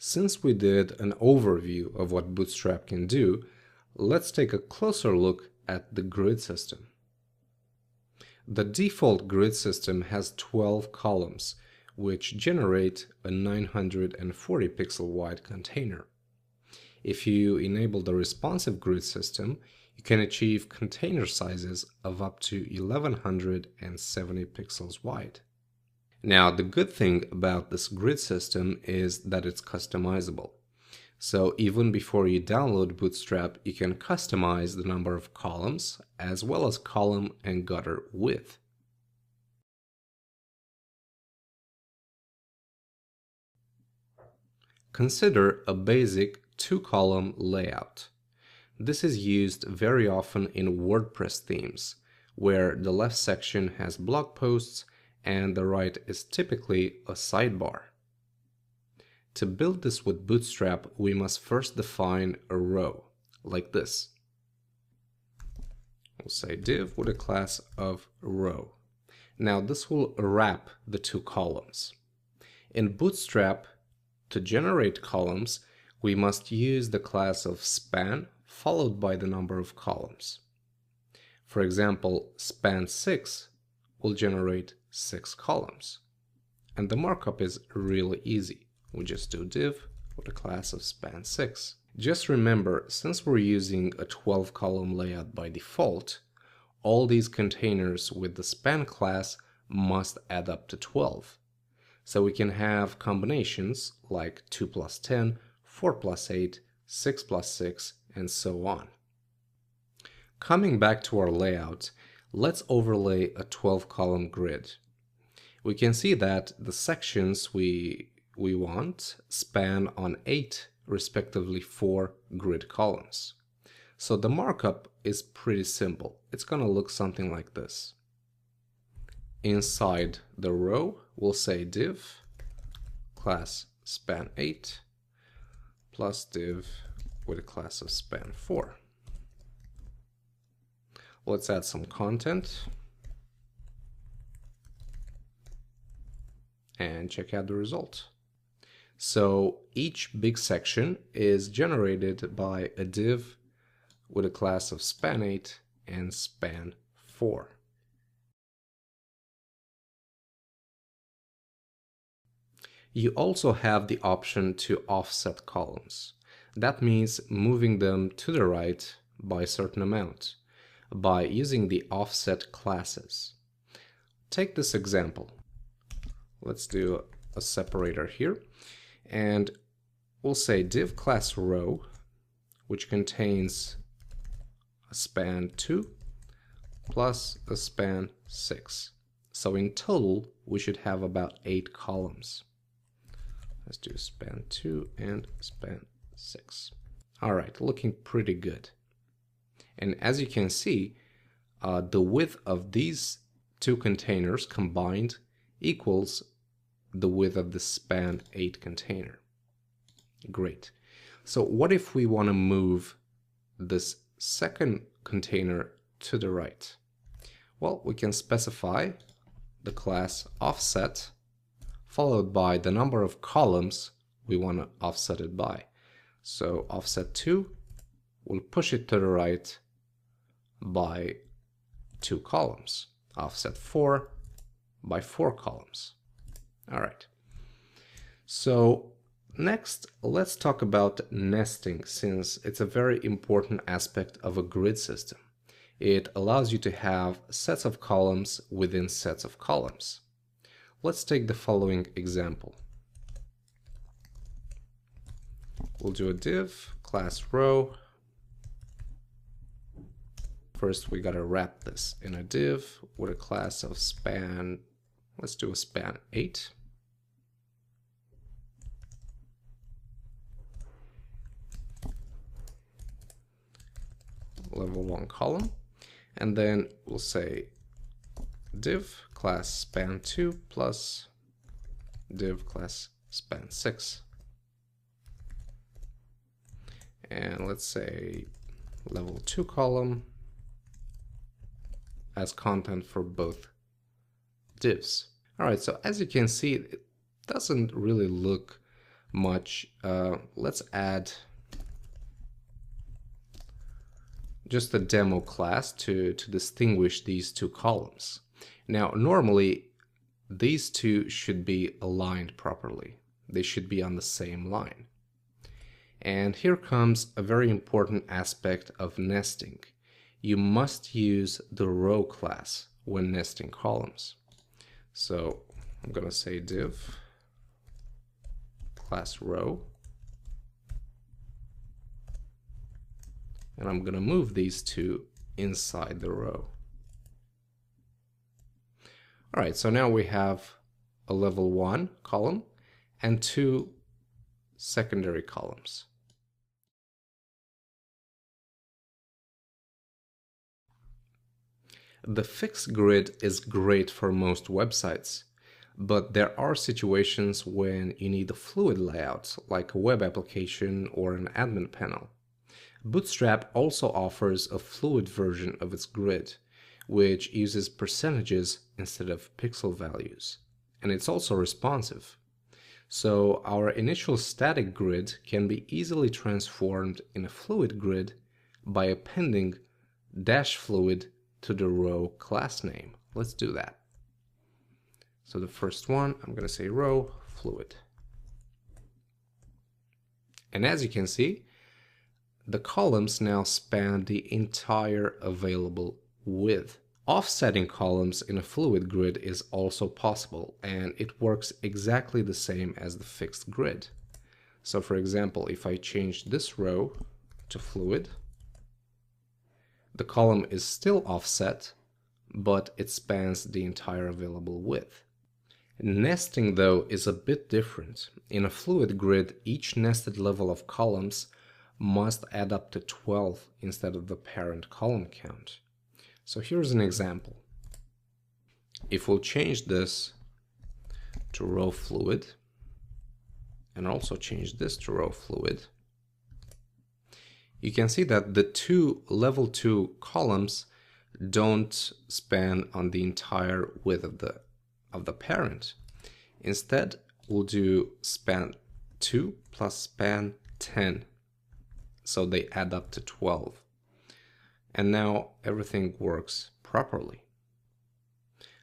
Since we did an overview of what Bootstrap can do, let's take a closer look at the grid system. The default grid system has 12 columns, which generate a 940 pixel wide container. If you enable the responsive grid system, you can achieve container sizes of up to 1170 pixels wide. Now, the good thing about this grid system is that it's customizable. So even before you download Bootstrap, you can customize the number of columns as well as column and gutter width. Consider a basic two-column layout. This is used very often in WordPress themes, where the left section has blog posts and the right is typically a sidebar. To build this with Bootstrap, we must first define a row, like this. We'll say div with a class of row. Now this will wrap the two columns. In Bootstrap, to generate columns, we must use the class of span followed by the number of columns. For example, span6 will generate 6 columns. And the markup is really easy. We just do div with a class of span6. Just remember, since we're using a 12-column layout by default, all these containers with the span class must add up to 12. So we can have combinations like 2 plus 10, 4 plus 8, 6 plus 6, and so on. Coming back to our layout, let's overlay a 12-column grid. We can see that the sections we want span on 8, respectively 4 grid columns. So the markup is pretty simple. It's going to look something like this. Inside the row, we'll say div class span8 plus div with a class of span4. Let's add some content and check out the result. So each big section is generated by a div with a class of span8 and span4. You also have the option to offset columns. That means moving them to the right by a certain amount by using the offset classes. Take this example. Let's do a separator here, and we'll say div class row, which contains a span 2 plus a span 6. So in total, we should have about 8 columns. Let's do span 2 and span 6. All right, looking pretty good. And as you can see, the width of these two containers combined equals the width of the span 8 container. Great. So what if we want to move this second container to the right? Well, we can specify the class offset followed by the number of columns we want to offset it by. So offset 2 will push it to the right by 2 columns. Offset 4 by 4 columns. All right. So next, let's talk about nesting, since it's a very important aspect of a grid system. It allows you to have sets of columns within sets of columns. Let's take the following example. We'll do a div class row. First, we gotta wrap this in a div with a class of span. Let's do a span 8. Level 1 column. And then we'll say div class span 2 plus div class span 6. And let's say level 2 column as content for both divs. All right, so as you can see, it doesn't really look much. Let's add just a demo class to distinguish these two columns. Now, normally, these two should be aligned properly. They should be on the same line. And here comes a very important aspect of nesting. You must use the row class when nesting columns. So I'm going to say div class row. And I'm going to move these two inside the row. All right, so now we have a level 1 column and 2 secondary columns. The fixed grid is great for most websites, but there are situations when you need a fluid layout, like a web application or an admin panel. Bootstrap also offers a fluid version of its grid, which uses percentages instead of pixel values. And it's also responsive. So our initial static grid can be easily transformed in a fluid grid by appending -fluid to the row class name. Let's do that. So the first one, I'm going to say row fluid. And as you can see, the columns now span the entire available width. Offsetting columns in a fluid grid is also possible, and it works exactly the same as the fixed grid. So for example, if I change this row to fluid, the column is still offset, but it spans the entire available width. Nesting, though, is a bit different. In a fluid grid, each nested level of columns must add up to 12 instead of the parent column count. So here's an example. If we'll change this to row fluid and also change this to row fluid, you can see that the two level 2 columns don't span on the entire width of the parent. Instead, we'll do span 2 plus span 10. So they add up to 12. And now everything works properly.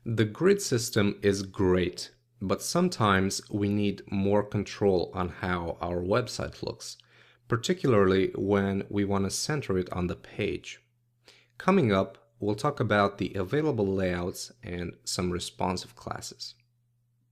The grid system is great, but sometimes we need more control on how our website looks, particularly when we want to center it on the page. Coming up, we'll talk about the available layouts and some responsive classes.